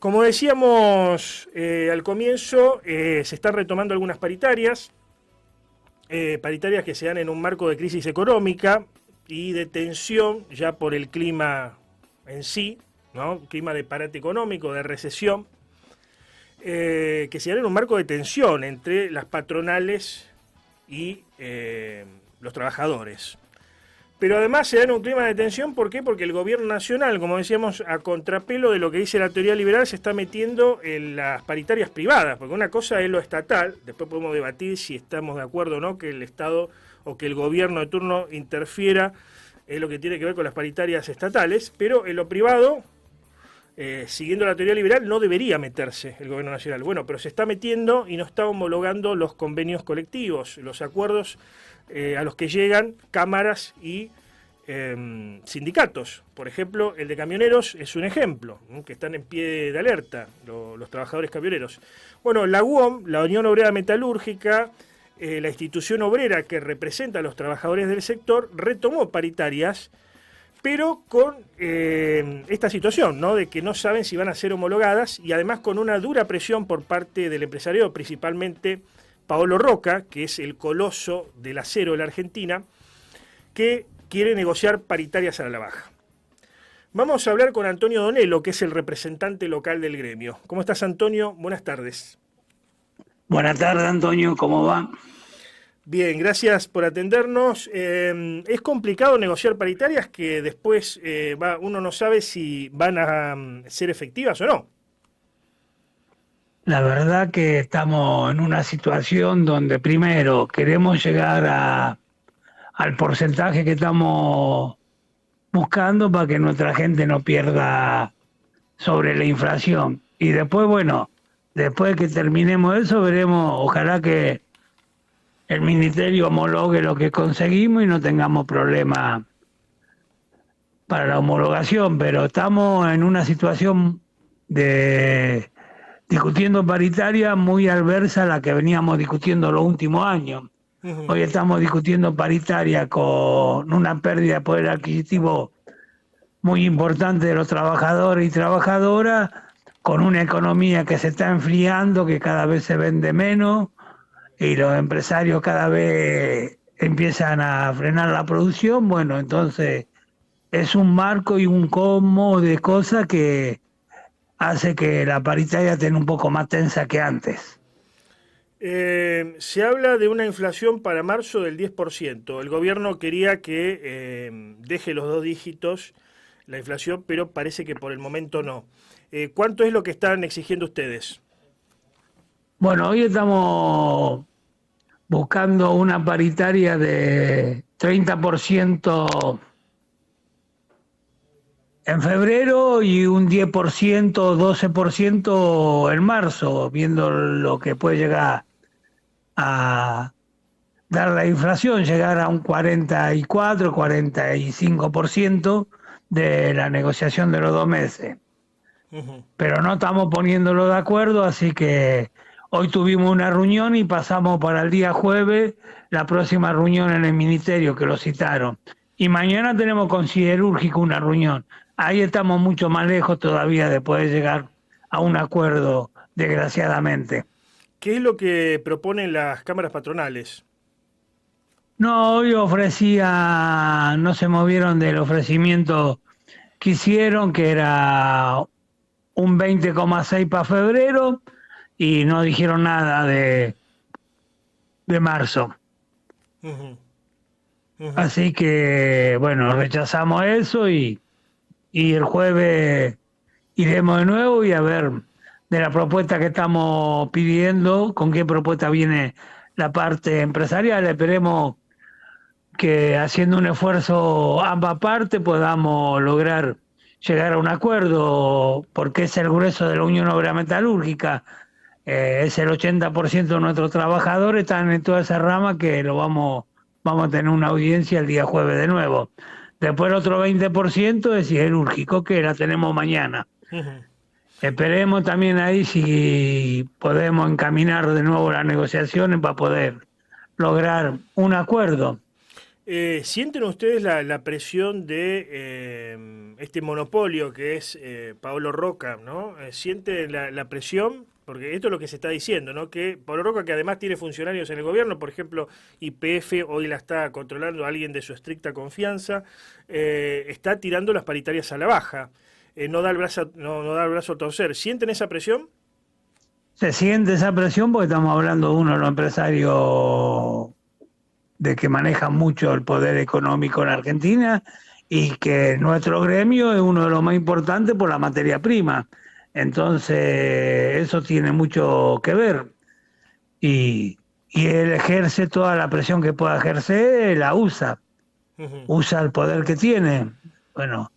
Como decíamos al comienzo, se están retomando algunas paritarias, paritarias que se dan en un marco de crisis económica y de tensión ya por el clima en sí, ¿no? Clima de parate económico, de recesión, que se dan en un marco de tensión entre las patronales y los trabajadores. Pero además se da en un clima de tensión, ¿por qué? Porque el gobierno nacional, como decíamos, a contrapelo de lo que dice la teoría liberal, se está metiendo en las paritarias privadas, porque una cosa es lo estatal, después podemos debatir si estamos de acuerdo o no que el Estado o que el gobierno de turno interfiera en lo que tiene que ver con las paritarias estatales, pero en lo privado, siguiendo la teoría liberal, no debería meterse el gobierno nacional. Bueno, pero se está metiendo y no está homologando los convenios colectivos, los acuerdos a los que llegan cámaras y sindicatos. Por ejemplo, el de camioneros es un ejemplo, ¿no? Que están en pie de alerta los trabajadores camioneros. Bueno, la UOM, la Unión Obrera Metalúrgica, la institución obrera que representa a los trabajadores del sector, retomó paritarias, pero con esta situación, ¿no? De que no saben si van a ser homologadas y además con una dura presión por parte del empresariado, principalmente Paolo Roca, que es el coloso del acero de la Argentina, que quiere negociar paritarias a la baja. Vamos a hablar con Antonio Donello, que es el representante local del gremio. ¿Cómo estás, Antonio? Buenas tardes. Buenas tardes, Antonio, ¿cómo va? Bien, gracias por atendernos. Es complicado negociar paritarias que después uno no sabe si van a ser efectivas o no. La verdad que estamos en una situación donde primero queremos llegar al porcentaje que estamos buscando para que nuestra gente no pierda sobre la inflación. Y después, bueno, después que terminemos eso, veremos, ojalá que el ministerio homologue lo que conseguimos y no tengamos problemas para la homologación, pero estamos en una situación de discutiendo paritaria muy adversa a la que veníamos discutiendo los últimos años. Ujú. Hoy estamos discutiendo paritaria con una pérdida de poder adquisitivo muy importante de los trabajadores y trabajadoras, con una economía que se está enfriando, que cada vez se vende menos y los empresarios cada vez empiezan a frenar la producción. Bueno, entonces es un marco y un cómo de cosas que hace que la paritaria esté un poco más tensa que antes. Se habla de una inflación para marzo del 10%. El gobierno quería que deje los dos dígitos la inflación, pero parece que por el momento no. ¿Cuánto es lo que están exigiendo ustedes? Bueno, hoy estamos buscando una paritaria de 30% en febrero y un 10%, 12% en marzo, viendo lo que puede llegar a dar la inflación, llegar a un 44, 45% de la negociación de los 2 meses. Ujú. Pero no estamos poniéndolo de acuerdo, así que hoy tuvimos una reunión y pasamos para el día jueves la próxima reunión en el ministerio que lo citaron. Y mañana tenemos con Siderúrgico una reunión. Ahí estamos mucho más lejos todavía de poder llegar a un acuerdo, desgraciadamente. ¿Qué es lo que proponen las cámaras patronales? No, hoy ofrecía, no se movieron del ofrecimiento que hicieron, que era un 20,6 para febrero, y no dijeron nada de marzo. Ujú, ujú. Así que, bueno, rechazamos eso y el jueves iremos de nuevo y a ver de la propuesta que estamos pidiendo, con qué propuesta viene la parte empresarial. Esperemos que haciendo un esfuerzo ambas partes podamos lograr llegar a un acuerdo, porque es el grueso de la Unión Obrera Metalúrgica. Es el 80% de nuestros trabajadores están en toda esa rama que vamos a tener una audiencia el día jueves de nuevo. Después el otro 20% es siderúrgico, que la tenemos mañana. Ujú. Esperemos también ahí si podemos encaminar de nuevo las negociaciones para poder lograr un acuerdo. ¿Sienten ustedes la presión de este monopolio que es Paolo Roca, ¿no? ¿Sienten la presión? Porque esto es lo que se está diciendo, ¿no? Que Paolo Roca, que además tiene funcionarios en el gobierno, por ejemplo, YPF hoy la está controlando alguien de su estricta confianza, está tirando las paritarias a la baja. No da el brazo, no da el brazo a torcer. ¿Sienten esa presión? Se siente esa presión porque estamos hablando de uno de los empresarios de que manejan mucho el poder económico en Argentina y que nuestro gremio es uno de los más importantes por la materia prima. Entonces, eso tiene mucho que ver. Y él ejerce toda la presión que pueda ejercer, la Ujú. usa el poder que tiene. Bueno,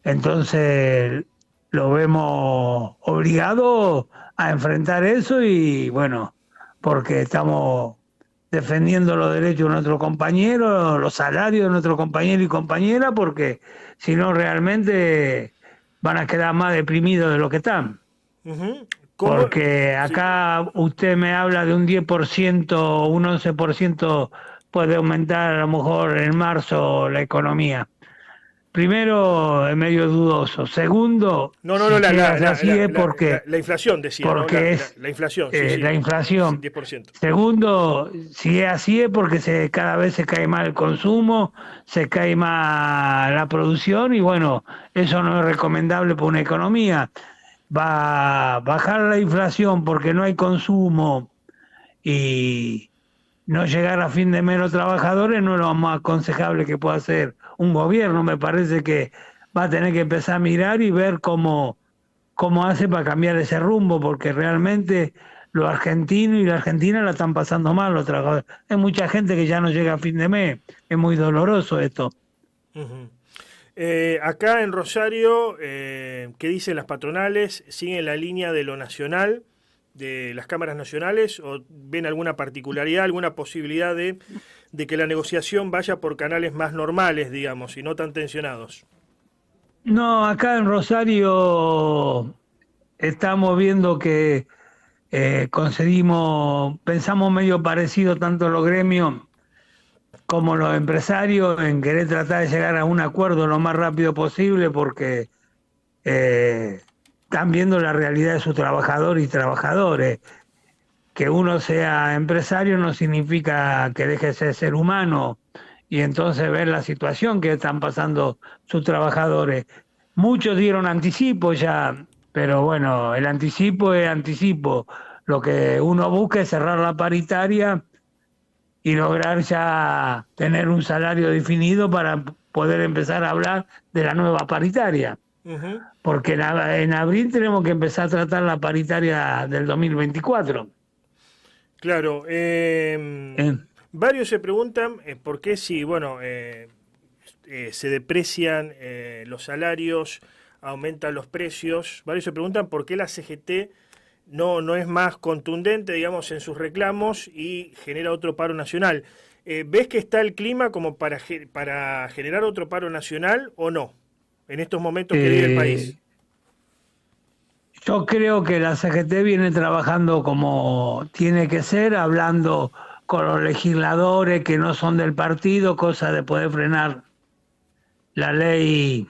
entonces lo vemos obligado a enfrentar eso y bueno, porque estamos defendiendo los derechos de nuestros compañeros, los salarios de nuestros compañeros y compañeras, porque si no realmente van a quedar más deprimidos de lo que están. Ujú. ¿Cómo? Porque Sí. acá usted me habla de un 10%, un 11% puede aumentar a lo mejor en marzo la economía. Primero, es medio dudoso. Segundo, No, no, no, si llegas así es porque, la inflación decía, ¿no? porque es La inflación, sí, sí, la sí, inflación. 10%. Segundo, si es así es porque cada vez se cae más el consumo, se cae más la producción y bueno, eso no es recomendable para una economía. Va a bajar la inflación porque no hay consumo y no llegar a fin de mes los trabajadores no es lo más aconsejable que pueda hacer un gobierno. Me parece que va a tener que empezar a mirar y ver cómo hace para cambiar ese rumbo, porque realmente los argentinos y la Argentina la están pasando mal los trabajadores. Hay mucha gente que ya no llega a fin de mes, es muy doloroso esto. Ujú. Acá en Rosario, ¿qué dicen las patronales? ¿Siguen la línea de lo nacional, de las cámaras nacionales, o ven alguna particularidad, alguna posibilidad de que la negociación vaya por canales más normales, digamos, y no tan tensionados? No, acá en Rosario estamos viendo que pensamos medio parecido tanto los gremios como los empresarios en querer tratar de llegar a un acuerdo lo más rápido posible porque eh, están viendo la realidad de sus trabajadores y trabajadores. Que uno sea empresario no significa que deje de ser humano y entonces ver la situación que están pasando sus trabajadores. Muchos dieron anticipo ya, pero bueno, el anticipo es anticipo. Lo que uno busca es cerrar la paritaria y lograr ya tener un salario definido para poder empezar a hablar de la nueva paritaria. Ujú. Porque en abril tenemos que empezar a tratar la paritaria del 2024. Claro, ¿Eh? varios se preguntan por qué si, bueno, se deprecian los salarios, aumentan los precios. Varios se preguntan por qué la CGT no es más contundente, digamos, en sus reclamos y genera otro paro nacional. ¿Ves que está el clima como para generar otro paro nacional o no? En estos momentos que vive el Eh, país. yo creo que la CGT viene trabajando como tiene que ser, hablando con los legisladores que no son del partido, cosa de poder frenar la ley,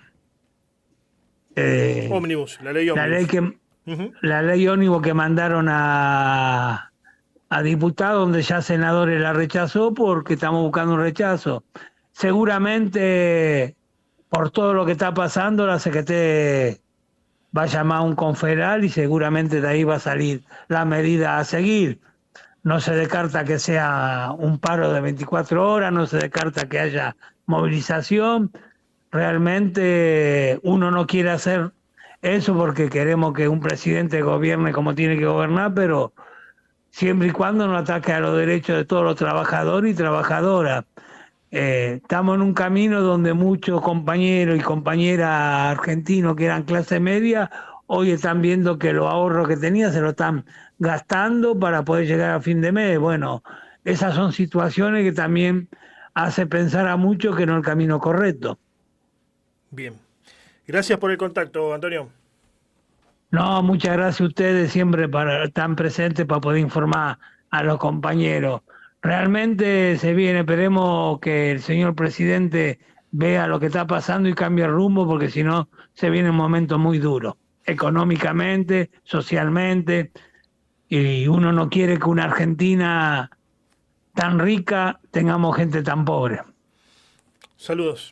eh, Ómnibus, la ley la ley ómnibus. que Ujú. la ley ómnibus que mandaron a diputados, donde ya senadores la rechazó porque estamos buscando un rechazo. Seguramente por todo lo que está pasando, la CGT va a llamar a un confederal y seguramente de ahí va a salir la medida a seguir. No se descarta que sea un paro de 24 horas, no se descarta que haya movilización. Realmente uno no quiere hacer eso porque queremos que un presidente gobierne como tiene que gobernar, pero siempre y cuando no ataque a los derechos de todos los trabajadores y trabajadoras. Estamos en un camino donde muchos compañeros y compañeras argentinos que eran clase media, hoy están viendo que los ahorros que tenían se lo están gastando para poder llegar a fin de mes. Bueno, esas son situaciones que también hace pensar a muchos que no es el camino correcto. Bien. Gracias por el contacto, Antonio. No, muchas gracias a ustedes siempre para estar presentes para poder informar a los compañeros. realmente se viene, esperemos que el señor presidente vea lo que está pasando y cambie el rumbo, porque si no, se viene un momento muy duro, económicamente, socialmente, y uno no quiere que una Argentina tan rica tengamos gente tan pobre. Saludos.